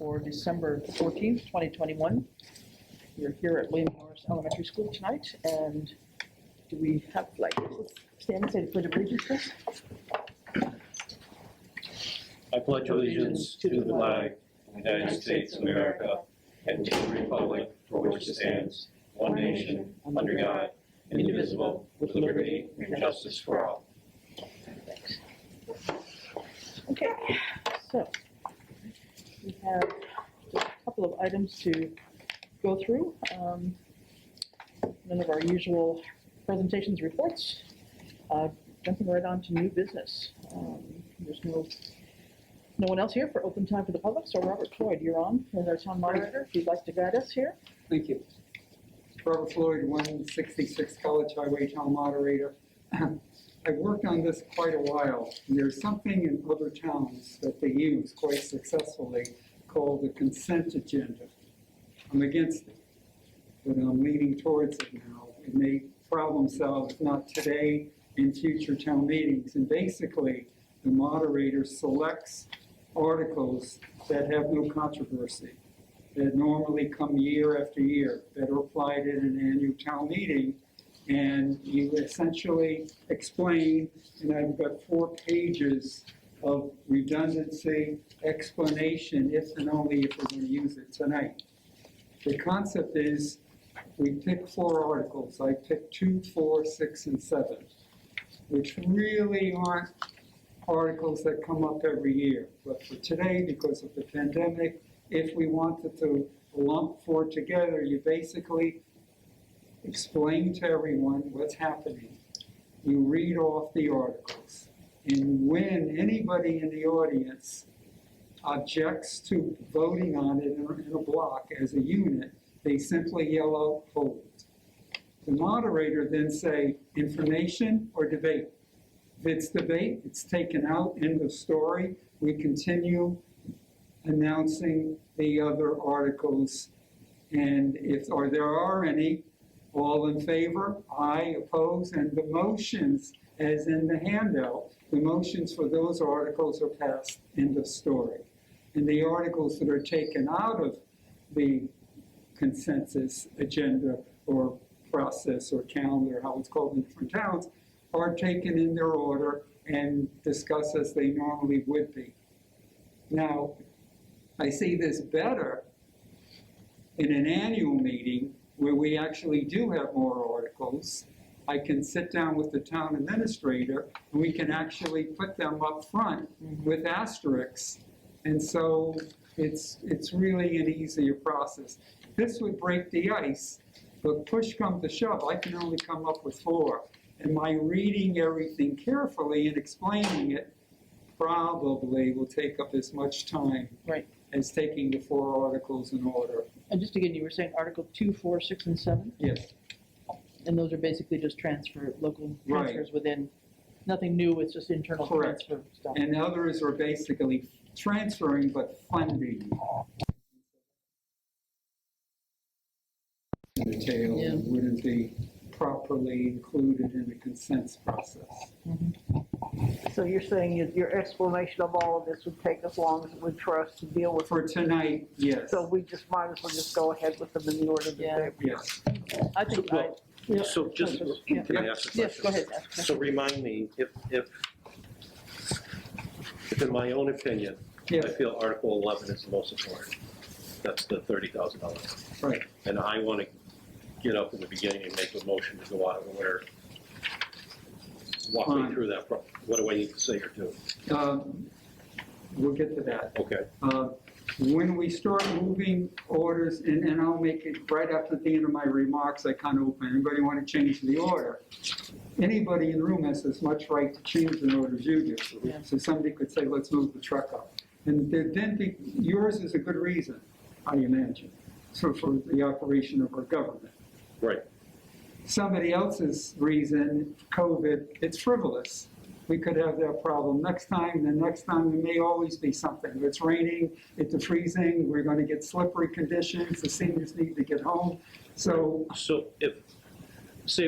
for December 14th, 2021. We're here at William Norris Elementary School tonight, and do we have, let's stand and say the Pledge of Allegiance, please? I pledge allegiance to the flag of the United States of America and to the republic for which it stands, one nation, under God, indivisible, with liberty and justice for all. Thanks. Okay, so we have just a couple of items to go through. None of our usual presentations, reports. Jumping right on to new business. There's no one else here for open time for the public, so Robert Floyd, you're on as our town moderator, if you'd like to guide us here. Thank you. Robert Floyd, 166 College Highway Town Moderator. I've worked on this quite a while. There's something in other towns that they use quite successfully called the consent agenda. I'm against it, but I'm leaning towards it now. It may problem solve, if not today, in future town meetings. And basically, the moderator selects articles that have no controversy, that normally come year after year, that are applied at an annual town meeting, and you essentially explain, and I've got 4 pages of redundancy, explanation, if and only if we're going to use it tonight. The concept is, we pick 4 articles. I picked 2, 4, 6, and 7, which really aren't articles that come up every year. But for today, because of the pandemic, if we wanted to lump 4 together, you basically explain to everyone what's happening. You read off the articles. And when anybody in the audience objects to voting on it in a block as a unit, they simply yell out, hold. The moderator then say, information or debate. If it's debate, it's taken out, end of story. We continue announcing the other articles. And if there are any, all in favor, aye, oppose, and the motions, as in the handout, the motions for those articles are passed, end of story. And the articles that are taken out of the consensus agenda or process or calendar, how it's called in different towns, are taken in their order and discussed as they normally would be. Now, I see this better in an annual meeting where we actually do have more articles. I can sit down with the town administrator and we can actually put them up front with asterisks. And so it's really an easier process. This would break the ice, but push come to shove, I can only come up with 4. And my reading everything carefully and explaining it probably will take up as much time as taking the 4 articles in order. And just again, you were saying Article 2, 4, 6, and 7? Yes. And those are basically just local transfers within, nothing new, it's just internal transfer stuff. And others are basically transferring but funding. Detail wouldn't be properly included in the consent process. So you're saying your explanation of all of this would take as long as it would for us to deal with? For tonight, yes. So we just might as well just go ahead with them in the order that they. Yes. I think So just, can I ask a question? Yes, go ahead. So remind me, if in my own opinion, I feel Article 11 is the most important. That's the $30,000. Right. And I want to get up in the beginning and make a motion to go out of order. Walk me through that. What do I need to say or do? We'll get to that. Okay. When we start moving orders, and I'll make it right after the end of my remarks, I kind of open. Anybody want to change the order? Anybody in the room has as much right to change an order as you do. Yeah. So somebody could say, let's move the truck up. And then yours is a good reason, I imagine, for the operation of our government. Right. Somebody else's reason, COVID, it's frivolous. We could have that problem next time, and the next time there may always be something. If it's raining, it's freezing, we're going to get slippery conditions, the seniors need to get home. So if, say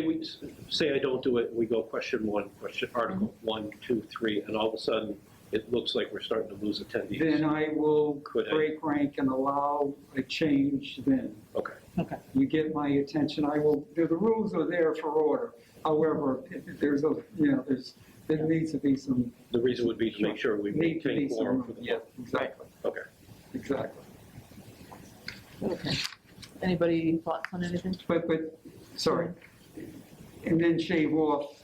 I don't do it, we go question 1, Article 1, 2, 3, and all of a sudden it looks like we're starting to lose attendees. then I will Could I- break rank and allow a change then. Okay, Okay, You get my attention, I will, the rules are there for order. However, there's a, there needs to be some, the reason would be to make sure we need to be maintain some quorum for room. the Yeah, vote. exactly, Okay. exactly. okay. Anybody thoughts on anything? But, sorry. And then shave off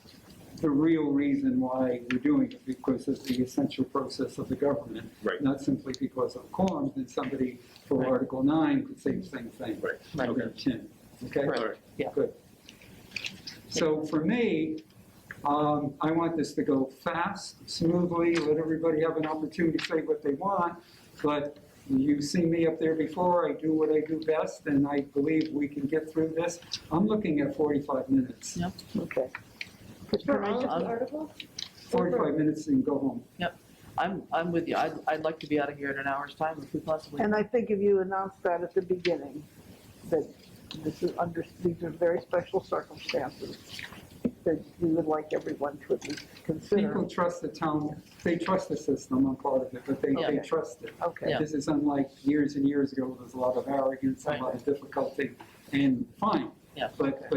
the real reason why we're doing it, because of the essential process of the government. Right. Not simply because of quorum, then somebody for Right. Article 9 could say the same thing. Right, Right. okay. Under 10, okay? Right. All right. Yeah. Good. So for me, I want this to go fast, smoothly, let everybody have an opportunity to say what they want, but you've seen me up there before, I do what I do best, and I believe we can get through this. I'm looking at 45 minutes. Yeah. Okay. Can I just- 45 minutes and go home. I'm with you. I'd like to be out of here in an hour's time if we possibly. And I think if you announce that at the beginning, that these are very special circumstances, that we would like everyone to at least consider. People trust the town, they trust the system, I'm part of it, but they Yeah. trust it. Okay. Yeah. This is unlike years and years ago, there was a lot of arrogance, a lot of difficulty, and fine. Yeah. But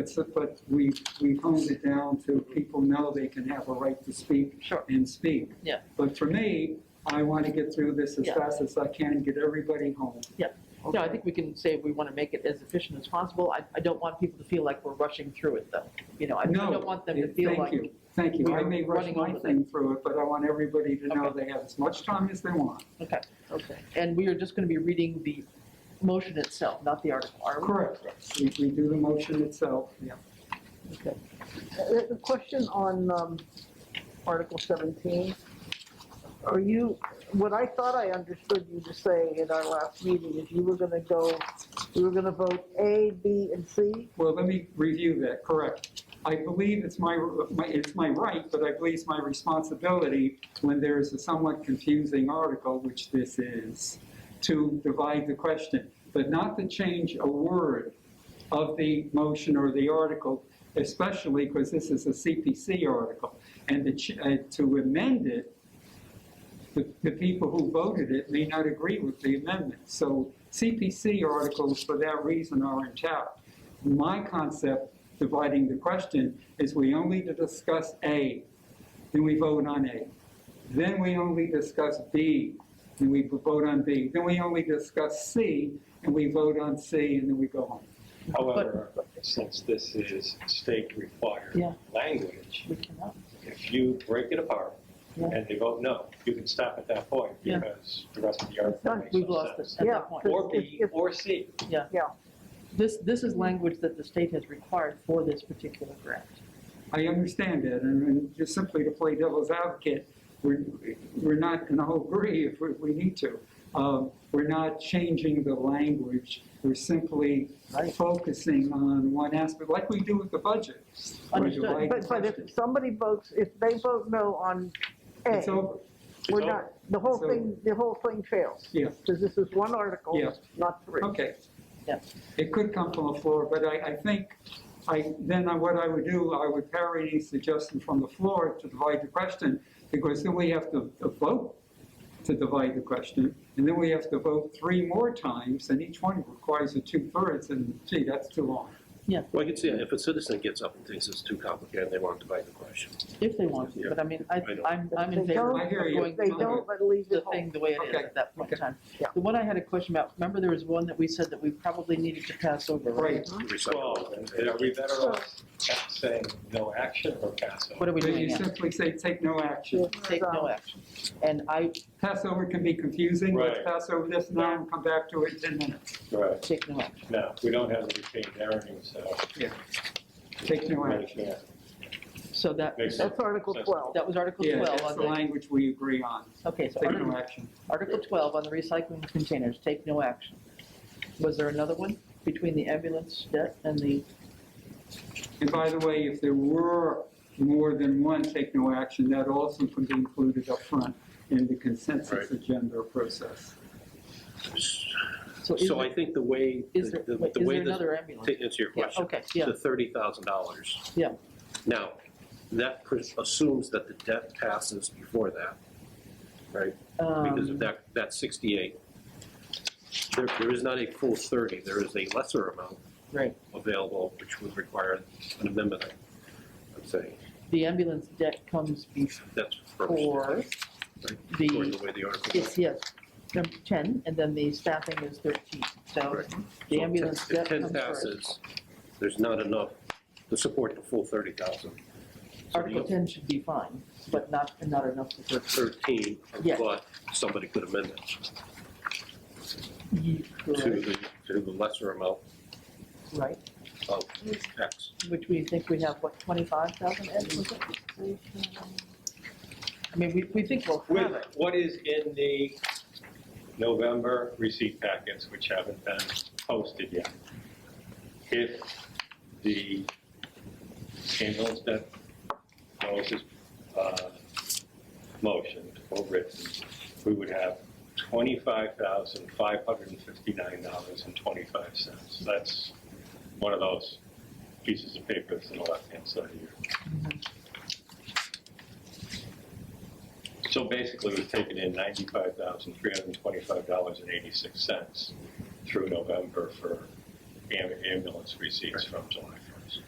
we've honed it down to people know they can have a right to speak Sure. and speak. Yeah. But for me, I want to get through this as Yeah. fast as I can, get everybody home. No, I think we can say we want to make it as efficient as possible. I don't want people to feel like we're rushing through it, though. I No, don't want them to feel like. Thank you. I we're may rush running my over thing through it, but I want everybody to know Okay. they have as much time as they want. Okay, Okay. and we are just going to be reading the motion itself, not the article, are we? Correct. We do the motion itself, yeah. Okay. A question on Article 17. What I thought I understood you to say at our last meeting is you were going to vote A, B, and C? Well, let me review that, correct. I believe it's my right, but I believe it's my responsibility when there is a somewhat confusing article, which this is, to divide the question, but not to change a word of the motion or the article, especially because this is a CPC article. And to amend it, the people who voted it may not agree with the amendment. So CPC articles, for that reason, are intact. My concept, dividing the question, is we only discuss A, then we vote on A. Then we only discuss B, and we vote on B. Then we only discuss C, and we vote on C, and then we go home. However, since this is state-required Yeah. language, We cannot. if you break it apart Yeah. and they vote no, you can stop at that point Yeah. because the rest of the article makes We've no lost it sense. at Yeah. that point. Or B If- or C. This is language that the state has required for this particular grant. I understand that, and just simply to play devil's advocate, we're not going to agree if we need to. We're not changing the language, we're simply Right. focusing on one aspect, like we do with the budget. We're Understood. dividing But question. if somebody votes, if they vote no on A, It's over, we're It's not, the whole over. thing fails. Yeah. Because this is one article, Yeah. not three. okay. Yeah. It could come from the floor, but I think, what I would do, I would parry any suggestion from the floor to divide the question, because then we have to vote to divide the question, and then we have to vote 3 more times, and each one requires a 2/3, and gee, that's too long. Well, I can see if a citizen gets up and thinks it's too complicated, they want to divide the question. If they want to, Yeah. but I mean, I don't. I'm in If they favor don't- of I hear you. going If they through don't, but leave the it thing home. the way it is Okay. at that point in time. Yeah. The one I had a question about, remember there was one that we said that we probably needed to pass over, right? Right. Well, are we better off saying no action or pass over? What are we But doing you now? simply say, take no action. Take no action. And I Passover can be confusing, let's Right. pass over this now and come back to it in 10 minutes. Right. take no action. No, we don't have the retained earnings, so Take no really action. can't. So that, Makes That's Article 12. that was Article Yeah, 12 that's on the the, language we agree on, okay, so take no Article action. Article 12 on the recycling containers, take no action. Was there another one between the ambulance debt and the, And by the way, if there were more than one take no action, that also could be included up front in the consensus Right. agenda process. so is So I there, think the way, is there, the wait, the is way there this, another ambulance? to answer your Yeah, question, okay, yeah, the $30,000. Yeah. Now, that assumes that the debt passes before that. right? Because of that 68. There is not a full 30, there is a lesser amount Right. available, which would require an amendment, I'm saying. The ambulance debt comes That's before first, right? the, According to the way the article. it's, yes, number 10, and then the staffing is 13. So Right. the So ambulance if debt 10 comes first. passes, there's not enough to support the full 30,000. So Article the 10 should be fine, but not enough for 13. 13, Yeah. but somebody could amend it You could, to the lesser amount right, of X. which we think we have, what, 25,000, Ed, was it? I mean, we think we'll have With it. what is in the November receipt packets, which haven't been posted yet, if the ambulance debt Norris's motion or written, we would have $25,559.25. That's one of those pieces of paper that's on the left-hand side here. So basically, we've taken in $95,325.86 through November for ambulance receipts from July 1st.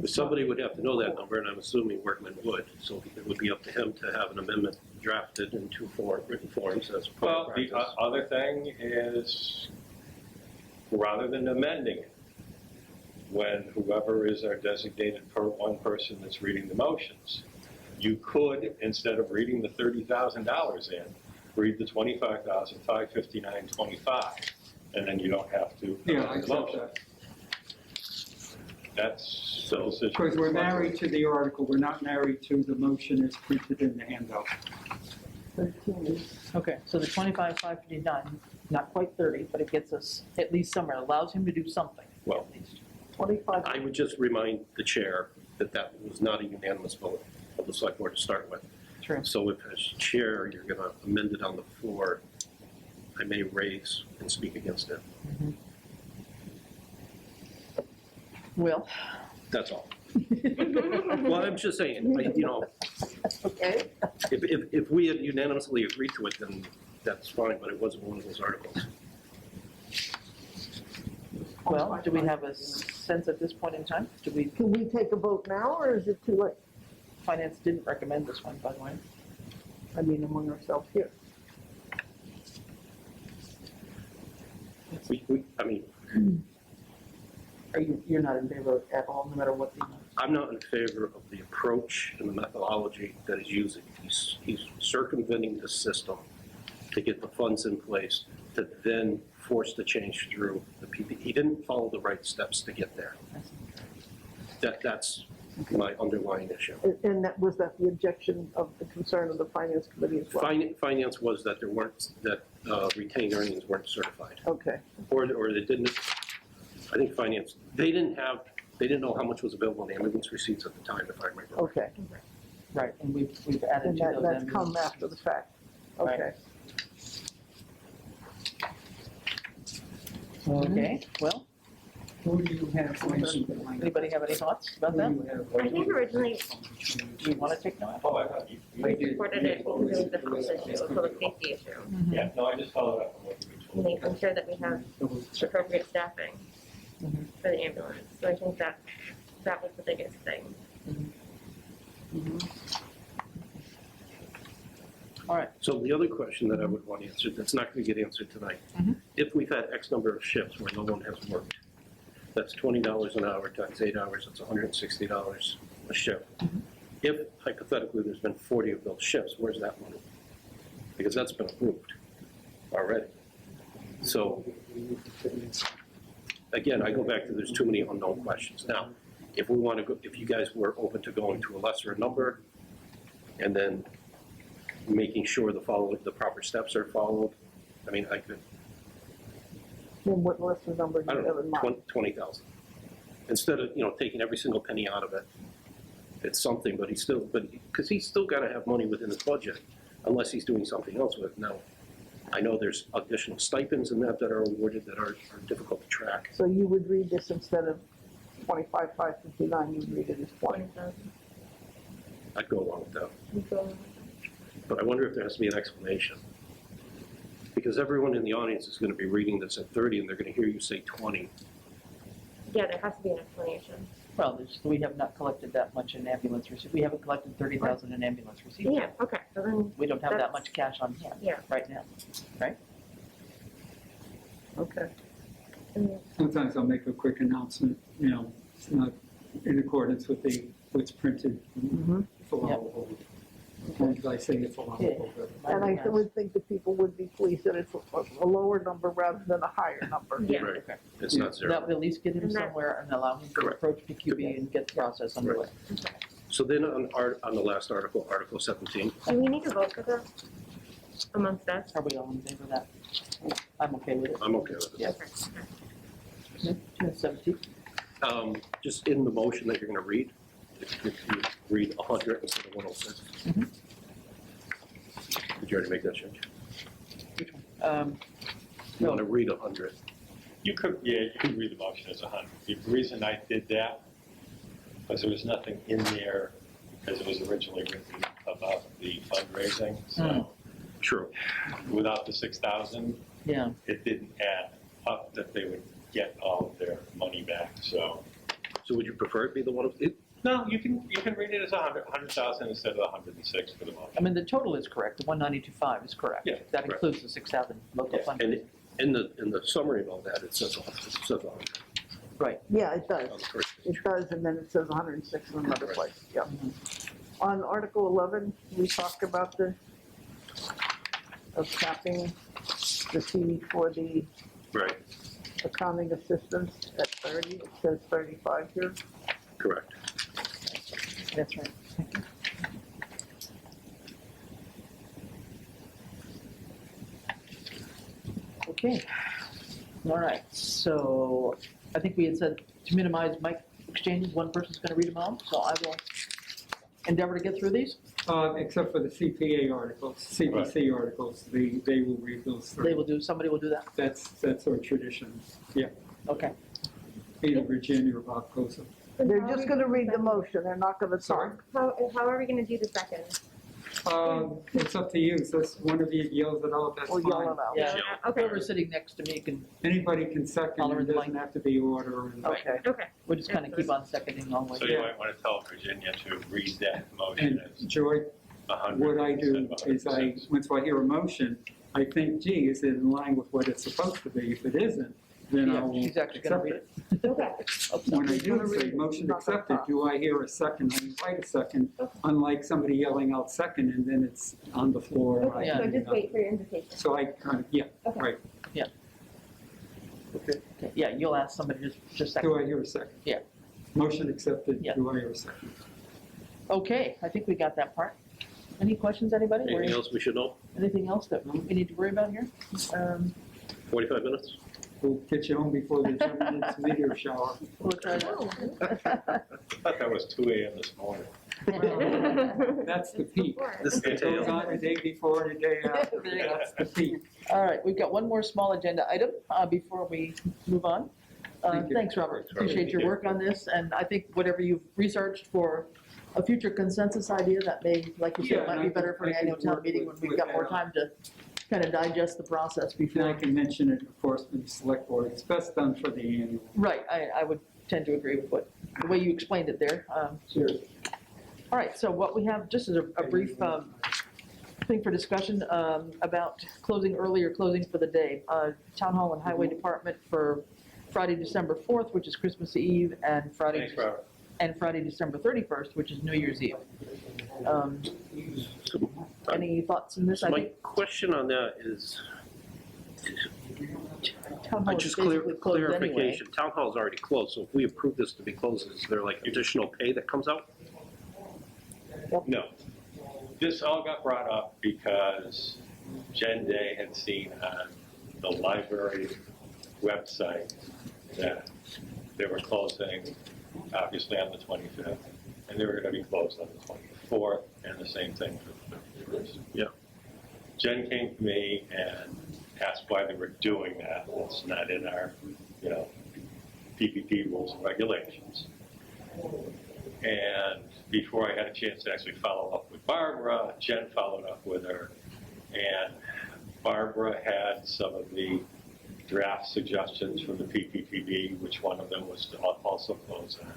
But somebody would have to know that number, and I'm assuming Workman would, so it would be up to him to have an amendment drafted in written forms as part Well, of the practice. other thing is, rather than amending it, when whoever is our designated one person that's reading the motions, you could, instead of reading the $30,000 in, read the $25,559.25, and then you don't have to Yeah, I amend the accept motion. that. That's the decision. Because we're married to the article, we're not married to the motion as printed in the handout. 13 is, Okay, so the 25,559, not quite 30, but it gets us at least somewhere, allows him to do something. Well, at least. 25, I would just remind the chair that that was not a unanimous vote of the select board to start with. True. So if as chair, you're going to amend it on the floor, I may raise and speak against it. Well. That's all. Well, I'm just saying, Okay. if we had unanimously agreed to it, then that's fine, but it wasn't one of those articles. Well, do we have a sense at this point in time? Do we, can we take a vote now, or is it too late? finance didn't recommend this one, by the way. I mean, among ourselves here. I mean, You're not in favor at all, no matter what the, I'm not in favor of the approach and the methodology that he's using. He's circumventing the system to get the funds in place to then force the change through the PP. He didn't follow the right steps to get there. That's my underlying issue. And that, was that the objection of the concern of the finance committee as well? Finance was that retained earnings weren't certified. Okay, Or they didn't, I think finance, they didn't know how much was available in ambulance receipts at the time, if I remember. okay. right, and we've added And to that, those. that's come after the fact. Right. Okay. Okay, well, Who do you have? anybody have any thoughts about that? I think originally Do you want to take note? Oh, I thought you we supported it because it was the health issue, a public safety issue. Yeah, no, I just followed up on what you I think I'm sure that we have appropriate staffing Mhm. for the ambulance, so I think that was the biggest thing. All right, So the other question that I would want answered, that's not going to get answered tonight. Mhm. If we've had X number of shifts where no one has worked, that's $20 an hour times 8 hours, that's $160 a shift. If hypothetically there's been 40 of those shifts, where's that money? Because that's been approved already. So again, I go back to there's too many unknown questions. Now, if we want to go, if you guys were open to going to a lesser number and then making sure the proper steps are followed, I mean, I could, And what lesser number do I you don't have in know, mind? 20,000. Instead of, taking every single penny out of it, it's something, but because he's still got to have money within his budget unless he's doing something else with it. Now, I know there's additional stipends in that are awarded that are difficult to track. So you would read this instead of 25,559, you'd read it as 20. 20,000. I'd go along with that. but I wonder if there has to be an explanation. Because everyone in the audience is gonna be reading this at 30 and they're gonna hear you say 20. Yeah, there has to be an explanation. Well, we have not collected that much in ambulance receipts. We haven't collected 30,000 in ambulance receipts Yeah, yet. okay, so then, We don't have that That's- much cash on hand yeah. right now. Okay. Sometimes I'll make a quick announcement, it's not in accordance with what's printed. It's allowable. As I say, it's allowable. And I would think that people would be pleased that it's a lower number rather than a higher number. Yeah. Right. Okay. It's not That zero. will at least get him And that- somewhere and allow him to Correct. approach PQB and get the process underway. So then on the last article, Article 17, Do we need to vote for this amongst us? Are we all in favor of that? I'm okay with it. I'm okay with it. Yeah. Okay. 17. Just in the motion that you're gonna read, if you read 100 instead of 106. Mhm. Did you already make that change? Um, You wanna read 100? You could read the motion as 100. The reason I did that was there was nothing in there, as it was originally written, about the fundraising. So True. without the 6,000, Yeah, it didn't add up that they would get all of their money back. So, So would you prefer it be the one of, no, you can read it as 100,000 instead of the 106 for the motion. I mean, the total is correct, the 192.5 is correct. Yeah, That correct. includes the 6,000 local Yeah, funding. and in the summary of all that, it says 100. Right. Yeah, it does. on the first It page. does, and then it says 106 in another place, yeah. On Article 11, we talked about of capping the fee for the Right, accounting assistants at 30, it says 35 here. correct. That's right. Okay. All right, so I think we had said to minimize mic exchanges, one person's gonna read them all, so I will endeavor to get through these. Except for the CPA articles, CPC articles, they will read those They through. will do, somebody will do that. That's our tradition, Okay. either Virginia or Bob Kosa. They're just gonna read the motion, they're not gonna talk. How are we gonna do the second? It's up to you, so if one of you yells it out, that's Or yell fine. it out. Yeah. Okay, Whoever's sitting next to me can, Anybody can second, Holler it in the doesn't mic. have to be order. And Okay. okay. we'll just kind of keep on seconding always. So you might want to tell Virginia to read that motion And as Joy, 100 what I do instead of is 106. once I hear a motion, I think, gee, is it in line with what it's supposed to be? If it isn't, then I Yeah, will she's actually gonna accept read it. Okay. When I She's do gonna say read it, motion she's not gonna accepted, talk. do I hear a second? I invite a second, unlike somebody yelling out second and then it's on the floor. Okay, Yeah. so just wait for your invitation. So I kind of, yeah, Okay. right. Okay. Okay, yeah, you'll ask somebody just second. Do I hear a second? Yeah. Motion accepted, Yeah. do I hear a second? Okay, I think we got that part. Any questions, anybody? Anything else we should know? Anything else that we need to worry about here? 45 minutes? We'll get you home before the 10 minutes meteor shower. We'll try that. I thought that was 2 a.m. this morning. That's the peak. This is the It goes tail. on the day before, the day after, There you go. that's the peak. All right, we've got one more small agenda item before we move on. Thank you. Thanks, Robert. Thanks, Robert. Appreciate your work on this, and I think whatever you've researched for a future consensus idea that may, like you said, Yeah, might and be I better can- for an I can annual town work meeting with- when we've with got more that. time to kind of digest the process And I before. can mention it, of course, in the select board, it's best done for the annual. Right, I would tend to agree with the way you explained it there. Sure. All right, so what we have, just as a brief thing for discussion about closing early or closing for the day. Town Hall and Highway Department for Friday, December 4th, which is Christmas Eve, and Thanks, Robert. Friday, December 31st, which is New Year's Eve. Any thoughts on this? So I my think question on that is, Town Hall is just basically closed anyway. clarification, town hall's already closed, so if we approve this to be closed, is there like additional pay that comes out? No. This all got brought up because Jen Day had seen on the library website that they were closing, obviously on the 25th, and they were going to be closed on the 24th, and the same thing for the 31st. Yeah. Jen came to me and asked why they were doing that. It's not in our, PPP rules and regulations. And before I had a chance to actually follow up with Barbara, Jen followed up with her. And Barbara had some of the draft suggestions from the PPPD, which one of them was to also close on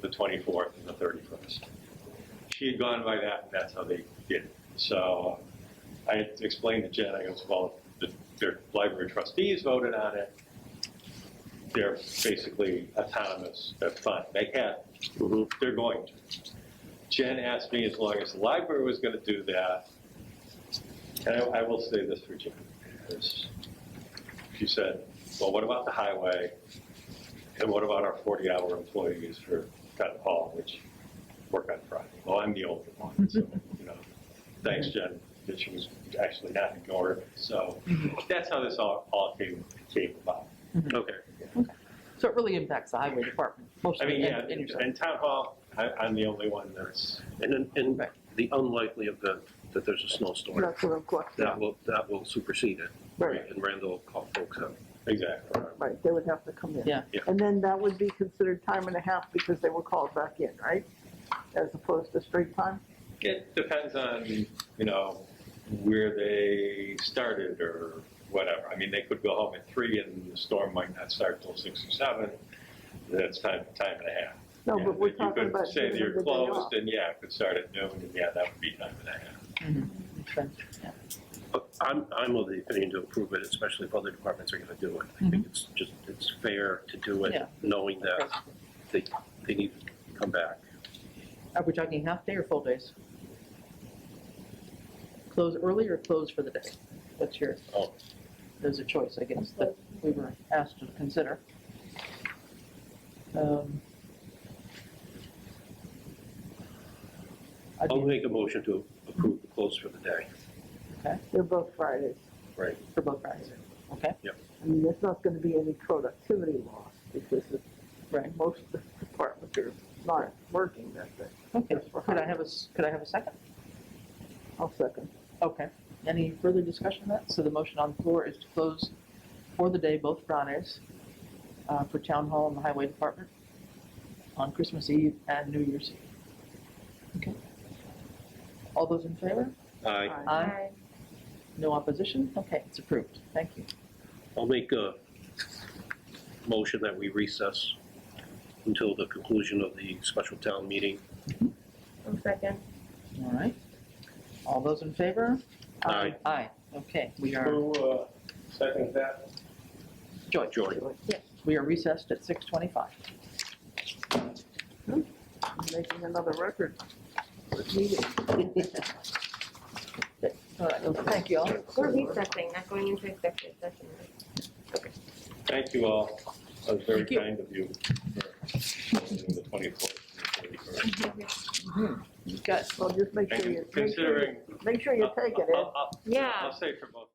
the 24th and the 31st. She had gone by that, and that's how they did it. So I had explained to Jen, I goes, well, their library trustees voted on it. They're basically autonomous, they're fine, they can, they're going to. Jen asked me as long as the library was gonna do that, and I will say this for Jen, is she said, well, what about the highway? And what about our 40-hour employees for town hall, which work on Friday? Well, I'm the older one, so, thanks, Jen, that she was actually not ignored. So that's how this all came about. Okay. So it really impacts the highway department I mostly. mean, yeah, and yourself. and town hall, I'm the only one that's, And in the unlikely event that there's a snowstorm, That's what I'm questioning. that will supersede it. Right, And Randall will call folks out. exactly. right, they would have to come in. Yeah. Yeah. And then that would be considered time and a half because they were called back in, right? As opposed to straight time? It depends on, where they started or whatever. I mean, they could go home at 3 and the storm might not start till 6 or 7. That's time and a half. No, Yeah, but we're you talking could about say giving you're them the day off. closed, and yeah, it could start at noon, and yeah, that would be time and a half. Okay, yeah. But I'm of the opinion to approve it, especially if other departments are gonna do it. I think it's fair to do Yeah. it, knowing that they need to come back. Are we talking half day or full days? Close early or close for the day? What's your, Oh. there's a choice, I guess, that we were asked to consider. I'd I'll be- make a motion to approve the close for the day. Okay, They're both Fridays. Right. for both Fridays, okay, I mean, there's not gonna be any productivity loss because right, most of the departments are not working that day. okay. Just for Could I have a second? I'll second. Okay, any further discussion on that? So the motion on the floor is to close for the day, both Fridays, for Town Hall and the Highway Department on Christmas Eve and New Year's Eve. Okay. All those in favor? Aye. Aye. No opposition? Okay, it's approved. Thank you. I'll make a motion that we recess until the conclusion of the special town meeting. 1 second. All right. All those in favor? Aye. Aye. Okay, we are, Who seconds that? Joy. Joy. We are recessed at 6:25. I'm making another record. Meeting. All right, well, thank you all. We're recessing, not going into executive session. Thank you all. That was very Thank you. kind of you for holding the 24th and the 31st. You've got Well, just make sure And you, considering, make sure you take it, Ed. I'll Yeah. say for both.